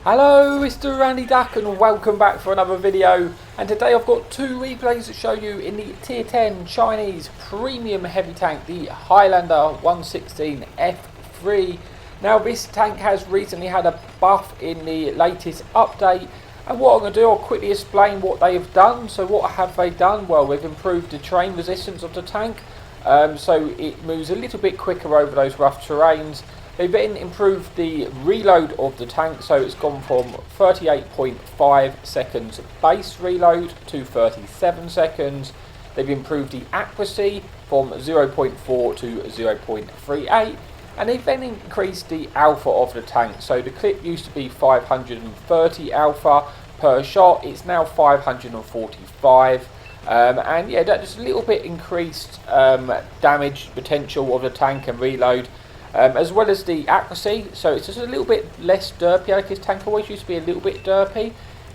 Hello, Mr. Randy Duck, and welcome back for another video. And today I've got two replays to show you in the Tier 10 Chinese Premium Heavy Tank, the Highlander 116 F3. Now this tank has recently had a buff in the latest update, and what I'm going to do, I'll quickly explain what they have done. So what have they done? Well, they've improved the terrain resistance of the tank, so it moves a little bit quicker over those rough terrains. They've then improved the reload of the tank, so it's gone from 38.5 seconds base reload to 37 seconds. They've improved the accuracy from 0.4 to 0.38, and they've then increased the alpha of the tank. So the clip used to be 530 alpha per shot, it's now 545. And yeah, that's a little bit increased damage potential of the tank and reload. As well as the accuracy, so it's just a little bit less derpy. Like this tank always used to be a little bit derpy.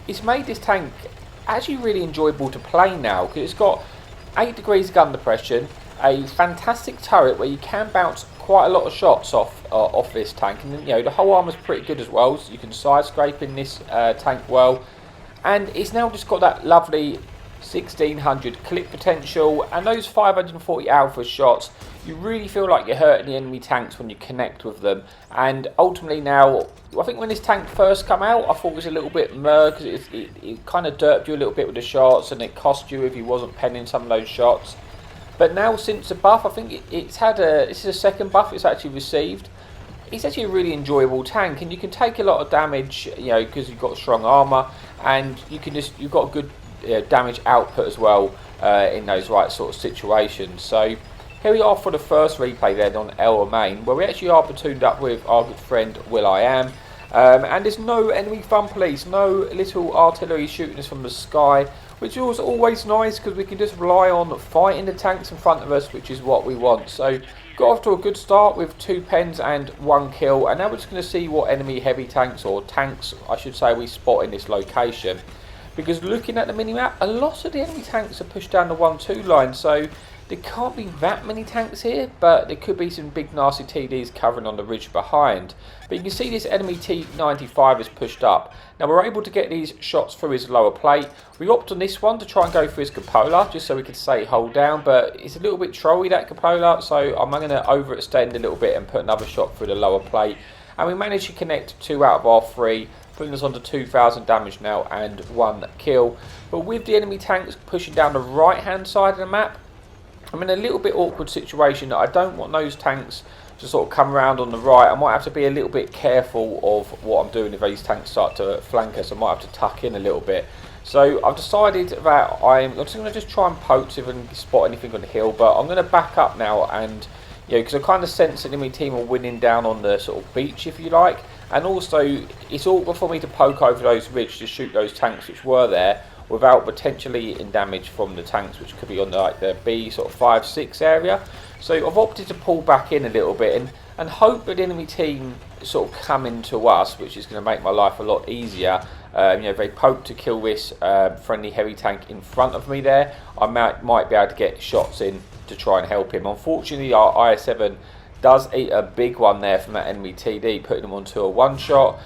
It's made this tank actually really enjoyable to play now, because it's got 8 degrees gun depression, a fantastic turret where you can bounce quite a lot of shots off this tank, and you know the whole armour's pretty good as well, so you can side scrape in this tank well. And it's now just got that lovely 1600 clip potential, and those 540 alpha shots, you really feel like you're hurting the enemy tanks when you connect with them. And ultimately now, I think when this tank first came out, I thought it was a little bit murk, because it kind of derped you a little bit with the shots, and it cost you if you wasn't penning some of those shots. But now since the buff, I think this is a second buff it's actually received. It's actually a really enjoyable tank, and you can take a lot of damage, you know, because you've got strong armour, and you've got a good damage output as well in those right sort of situations. So here we are for the first replay then on El Main, where we actually are platooned up with our good friend will.i.am, and there's no enemy fun police, no little artillery shooting us from the sky, which is always nice because we can just rely on fighting the tanks in front of us, which is what we want. So got off to a good start with 2 pens and 1 kill, and now we're just going to see what enemy heavy tanks, or tanks I should say, we spot in this location. Because looking at the minimap, a lot of the enemy tanks are pushed down the 1-2 line, so there can't be that many tanks here, but there could be some big nasty TDs covering on the ridge behind. But you can see this enemy T95 is pushed up. Now we're able to get these shots through his lower plate. We opt on this one to try and go for his cupola, just so we could stay hold down, but it's a little bit trolly, that cupola, so I'm going to overextend a little bit and put another shot through the lower plate. And we managed to connect 2 out of our 3, putting us onto 2,000 damage now and 1 kill. But with the enemy tanks pushing down the right hand side of the map, I'm in a little bit awkward situation that I don't want those tanks to sort of come around on the right. I might have to be a little bit careful of what I'm doing if these tanks start to flank us. I might have to tuck in a little bit. So I've decided that I'm just going to try and poke, see if I can spot anything on the hill, but I'm going to back up now, and because I kind of sense the enemy team are winning down on the sort of beach, if you like. And also, it's awkward for me to poke over those ridges to shoot those tanks which were there, without potentially eating damage from the tanks which could be on the B sort of 5-6 area. So I've opted to pull back in a little bit and hope that the enemy team sort of come into us, which is going to make my life a lot easier. If they poke to kill this friendly heavy tank in front of me there, I might be able to get shots in to try and help him. Unfortunately, our IS-7 does eat a big one there from that enemy TD, putting him onto a 1-shot.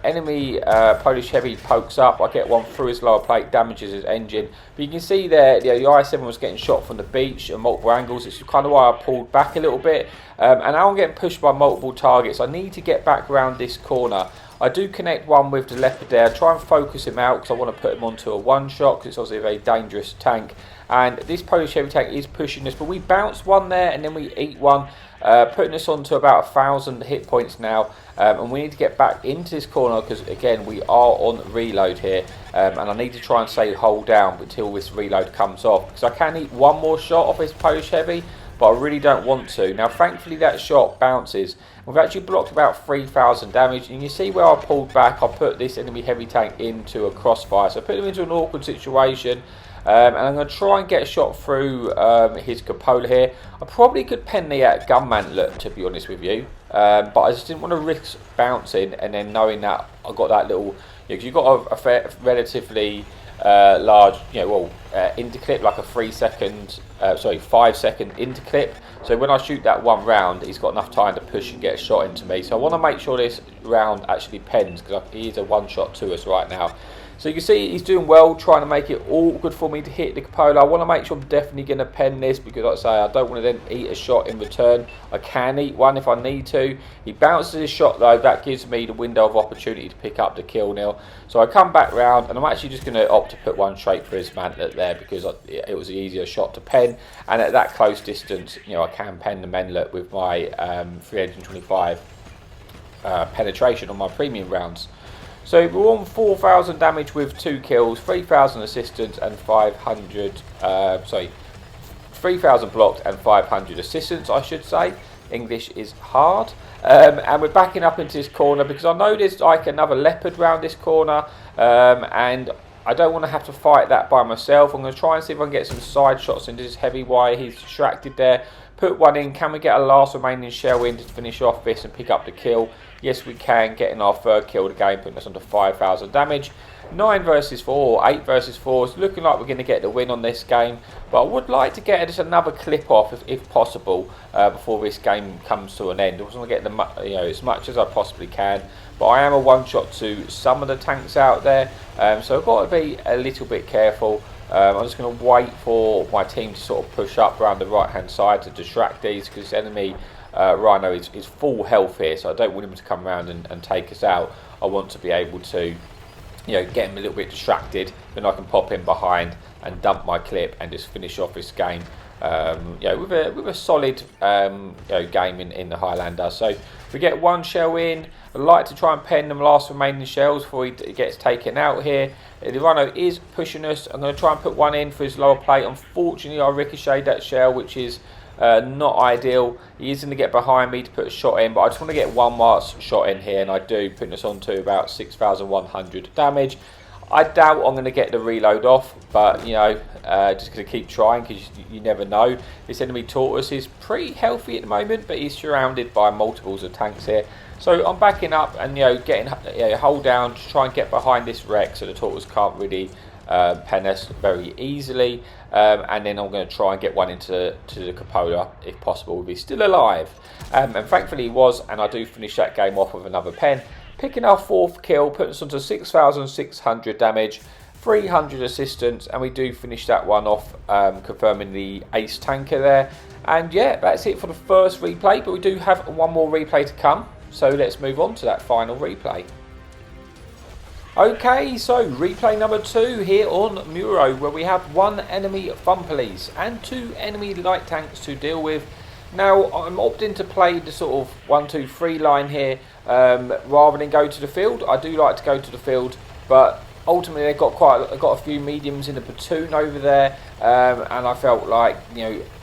Enemy Polish heavy pokes up, I get one through his lower plate, damages his engine. But you can see there, the IS-7 was getting shot from the beach at multiple angles. It's kind of why I pulled back a little bit. And now I'm getting pushed by multiple targets. I need to get back around this corner. I do connect one with the Leopard there, try and focus him out because I want to put him onto a 1-shot, because it's obviously a very dangerous tank. And this Polish heavy tank is pushing us, but we bounce one there and then we eat one, putting us on to about 1,000 hit points now. And we need to get back into this corner because, again, we are on reload here. And I need to try and stay hold down until this reload comes off, because I can eat one more shot off this Polish heavy, but I really don't want to. Now, thankfully, that shot bounces. We've actually blocked about 3,000 damage, and you see where I pulled back, I put this enemy heavy tank into a crossfire. So I put him into an awkward situation, and I'm going to try and get a shot through his cupola here. I probably could pen the gunman look, to be honest with you, but I just didn't want to risk bouncing and then knowing that I got that little, because you've got a relatively large, interclip, like a 5-second interclip. So when I shoot that one round, he's got enough time to push and get a shot into me. So I want to make sure this round actually pens, because he is a one-shot to us right now. So you can see he's doing well, trying to make it awkward for me to hit the cupola. I want to make sure I'm definitely going to pen this, because like I say, I don't want to then eat a shot in return. I can eat one if I need to. He bounces his shot though, that gives me the window of opportunity to pick up the kill nil. So I come back round, and I'm actually just going to opt to put one straight for his mantlet there, because it was the easier shot to pen. And at that close distance, I can pen the mantlet with my 325 penetration on my premium rounds. So we're on 4,000 damage with 2 kills, 3,000 assistance and 3,000 blocked and 500 assistance, I should say. English is hard. And we're backing up into this corner, because I know there's like another leopard round this corner, and I don't want to have to fight that by myself. I'm going to try and see if I can get some side shots into this heavy wire. He's distracted there. Put one in. Can we get a last remaining shell in to finish off this and pick up the kill? Yes, we can. Getting our third kill of the game, putting us onto 5,000 damage. 9 versus 4, or 8 versus 4. It's looking like we're going to get the win on this game. But I would like to get just another clip off, if possible, before this game comes to an end. I just want to get as much as I possibly can. But I am a one-shot to some of the tanks out there, so I've got to be a little bit careful. I'm just going to wait for my team to sort of push up around the right-hand side to distract these, because enemy Rhino is full health here, so I don't want him to come around and take us out. I want to be able to get him a little bit distracted, then I can pop in behind and dump my clip and just finish off this game. With a solid game in the Highlander. So we get one shell in. I'd like to try and pen them last remaining shells before he gets taken out here. The Rhino is pushing us. I'm going to try and put one in for his lower plate. Unfortunately, I ricocheted that shell, which is not ideal. He is going to get behind me to put a shot in, but I just want to get one last shot in here, and I do, putting us on to about 6,100 damage. I doubt I'm going to get the reload off, but just going to keep trying, because you never know. This enemy tortoise is pretty healthy at the moment, but he's surrounded by multiples of tanks here. So I'm backing up and getting hold down to try and get behind this wreck, so the tortoise can't really pen us very easily. And then I'm going to try and get one into the cupola if possible, if he's still alive. And thankfully he was, and I do finish that game off with another pen. Picking our 4th kill, putting us onto 6,600 damage, 300 assistance, and we do finish that one off, confirming the ace tanker there. And yeah, that's it for the first replay, but we do have one more replay to come, so let's move on to that final replay. Okay, so replay number 2 here on Muro, where we have 1 enemy fun police and 2 enemy light tanks to deal with. Now, I'm opting to play the sort of 1-2-3 line here, rather than go to the field. I do like to go to the field, but ultimately they've got a few mediums in the platoon over there, and I felt like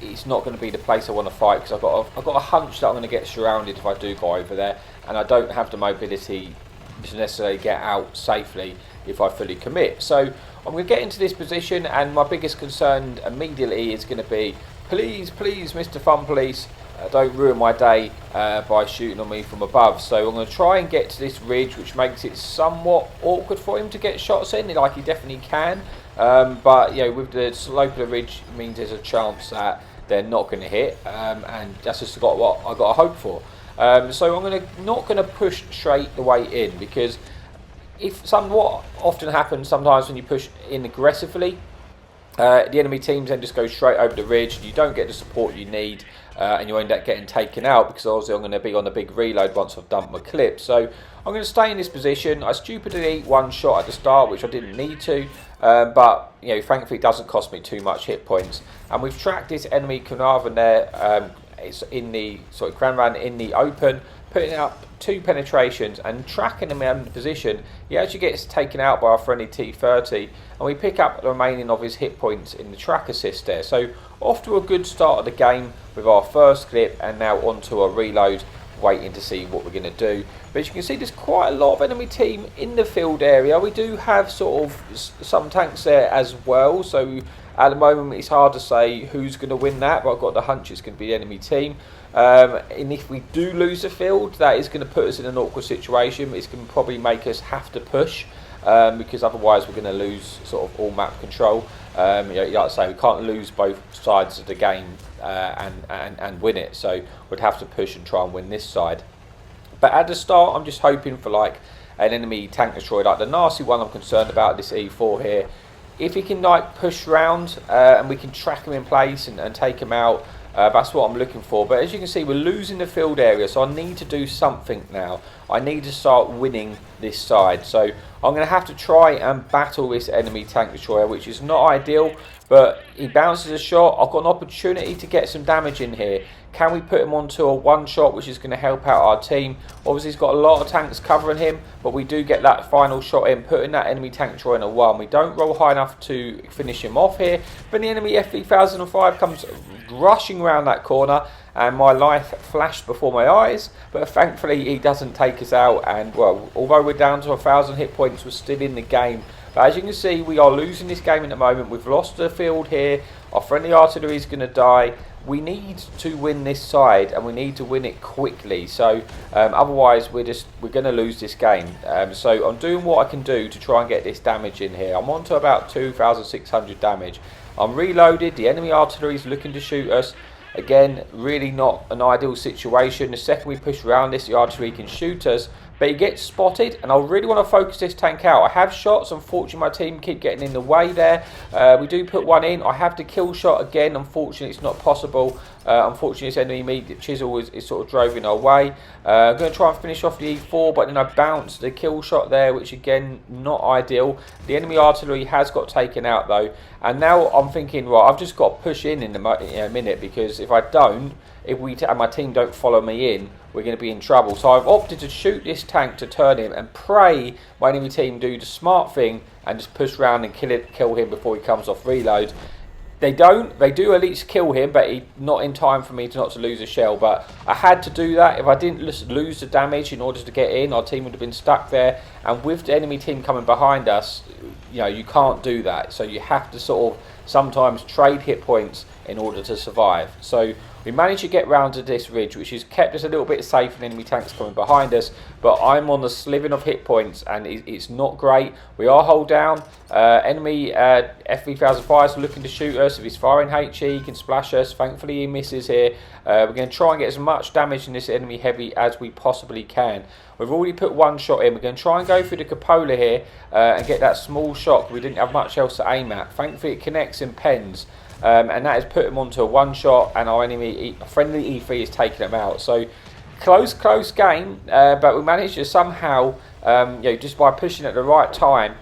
it's not going to be the place I want to fight, because I've got a hunch that I'm going to get surrounded if I do go over there, and I don't have the mobility to necessarily get out safely if I fully commit. So I'm going to get into this position, and my biggest concern immediately is going to be, please, Mr. Fun Police, don't ruin my day by shooting on me from above. So I'm going to try and get to this ridge, which makes it somewhat awkward for him to get shots in, like he definitely can. But with the slope of the ridge, it means there's a chance that they're not going to hit, and that's just what I got to hope for. So I'm not going to push straight the way in, because what often happens sometimes when you push in aggressively, the enemy teams then just go straight over the ridge, and you don't get the support you need, and you end up getting taken out, because obviously I'm going to be on a big reload once I've dumped my clip. So I'm going to stay in this position. I stupidly ate one shot at the start, which I didn't need to, but thankfully it doesn't cost me too much hit points. And we've tracked this enemy Carnarvon there. It's in the Cranran in the open, putting up 2 penetrations and tracking him in the position. He actually gets taken out by our friendly T30, and we pick up the remaining of his hit points in the track assist there. So off to a good start of the game with our first clip, and now onto a reload, waiting to see what we're going to do. But as you can see, there's quite a lot of enemy team in the field area. We do have sort of some tanks there as well, so at the moment it's hard to say who's going to win that, but I've got the hunch it's going to be the enemy team. And if we do lose the field, that is going to put us in an awkward situation. It's going to probably make us have to push. because otherwise we're going to lose sort of all map control. Like I say, we can't lose both sides of the game and win it, so we'd have to push and try and win this side. But at the start, I'm just hoping for like an enemy tank destroyer, like the nasty one I'm concerned about, this E4 here. If he can like push round and we can track him in place and take him out, that's what I'm looking for. But as you can see, we're losing the field area, so I need to do something now. I need to start winning this side. So I'm going to have to try and battle this enemy tank destroyer, which is not ideal, but he bounces a shot. I've got an opportunity to get some damage in here. Can we put him onto a one shot, which is going to help out our team? Obviously, he's got a lot of tanks covering him, but we do get that final shot in, putting that enemy tank destroyer in a one. We don't roll high enough to finish him off here, but the enemy F3005 comes rushing around that corner, and my life flashed before my eyes, but thankfully he doesn't take us out. And well, although we're down to 1,000 hit points, we're still in the game. But as you can see, we are losing this game at the moment. We've lost the field here. Our friendly artillery is going to die. We need to win this side, and we need to win it quickly. So otherwise, we're going to lose this game. So I'm doing what I can do to try and get this damage in here. I'm on to about 2,600 damage. I'm reloaded. The enemy artillery is looking to shoot us. Again, really not an ideal situation. The second we push around this, the artillery can shoot us. But he gets spotted, and I really want to focus this tank out. I have shots. Unfortunately, my team keep getting in the way there. We do put one in. I have the kill shot again. Unfortunately, it's not possible. Unfortunately, this enemy meat chisel is sort of drove in our way. I'm going to try and finish off the E4, but then I bounce the kill shot there, which again, not ideal. The enemy artillery has got taken out though, and now I'm thinking, right, I've just got to push in a minute, because if I don't, if my team don't follow me in, we're going to be in trouble. So I've opted to shoot this tank to turn him and pray my enemy team do the smart thing and just push around and kill him before he comes off reload. They don't. They do at least kill him, but not in time for me not to lose a shell. But I had to do that. If I didn't lose the damage in order to get in, our team would have been stuck there. And with the enemy team coming behind us, you can't do that. So you have to sort of sometimes trade hit points in order to survive. So we managed to get round to this ridge, which has kept us a little bit safe from enemy tanks coming behind us. But I'm on the sliving of hit points, and it's not great. We are hold down. Enemy F3005 is looking to shoot us. If he's firing HE, he can splash us. Thankfully, he misses here. We're going to try and get as much damage in this enemy heavy as we possibly can. We've already put one shot in. We're going to try and go through the cupola here and get that small shot. We didn't have much else to aim at. Thankfully, it connects in pens. And that has put him onto a one shot, and our enemy friendly E3 is taking him out. So close game, but we managed to somehow, just by pushing at the right time,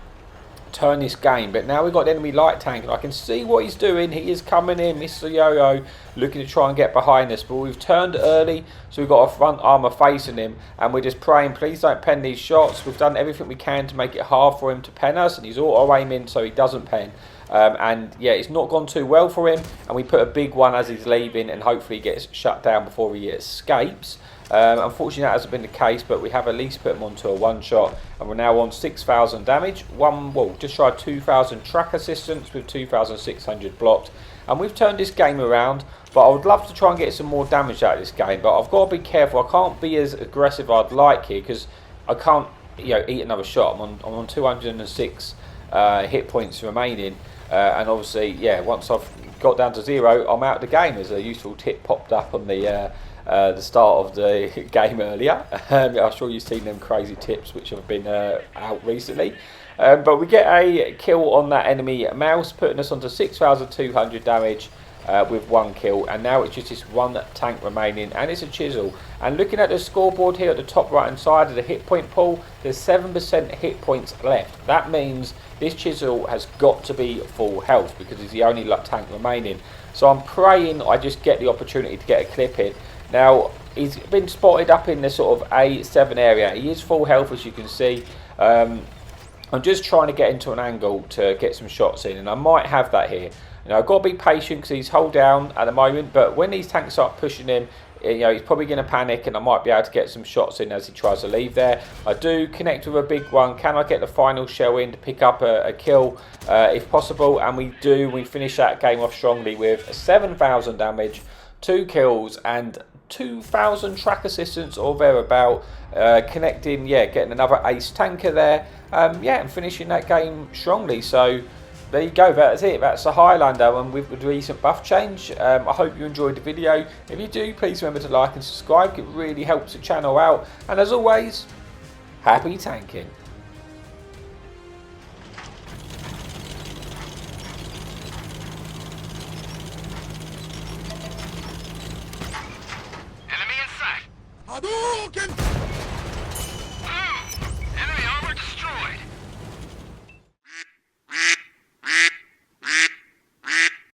turn this game. But now we've got the enemy light tank, and I can see what he's doing. He is coming in, Mr. Yo-Yo, looking to try and get behind us. But we've turned early, so we've got a front armour facing him, and we're just praying, please don't pen these shots. We've done everything we can to make it hard for him to pen us, and he's auto aiming so he doesn't pen. And yeah, it's not gone too well for him, and we put a big one as he's leaving, and hopefully he gets shut down before he escapes. Unfortunately, that hasn't been the case, but we have at least put him onto a one shot, and we're now on 6,000 damage, just shy of 2,000 track assistance with 2,600 blocked, and we've turned this game around. But I would love to try and get some more damage out of this game, but I've got to be careful. I can't be as aggressive as I'd like here, because I can't eat another shot. I'm on 206 hit points remaining. And obviously, yeah, once I've got down to 0, I'm out of the game. As a useful tip popped up on the start of the game earlier. I'm sure you've seen them crazy tips which have been out recently. But we get a kill on that enemy mouse, putting us onto 6,200 damage with one kill. And now it's just this one tank remaining, and it's a chisel. And looking at the scoreboard here at the top right hand side of the hit point pool, there's 7% hit points left. That means this chisel has got to be full health, because he's the only tank remaining. So I'm praying I just get the opportunity to get a clip in. Now, he's been spotted up in the sort of A7 area. He is full health, as you can see. I'm just trying to get into an angle to get some shots in, and I might have that here. I've got to be patient because he's hold down at the moment, but when these tanks start pushing him, he's probably going to panic, and I might be able to get some shots in as he tries to leave there. I do connect with a big one. Can I get the final shell in to pick up a kill if possible? And we do. We finish that game off strongly with 7,000 damage, 2 kills, and 2,000 track assistance or thereabout, connecting, getting another ace tanker there, and finishing that game strongly. So there you go, that's it, that's the Highlander, and with the recent buff change. I hope you enjoyed the video. If you do, please remember to like and subscribe, it really helps the channel out, and as always, happy tanking. Hadouken!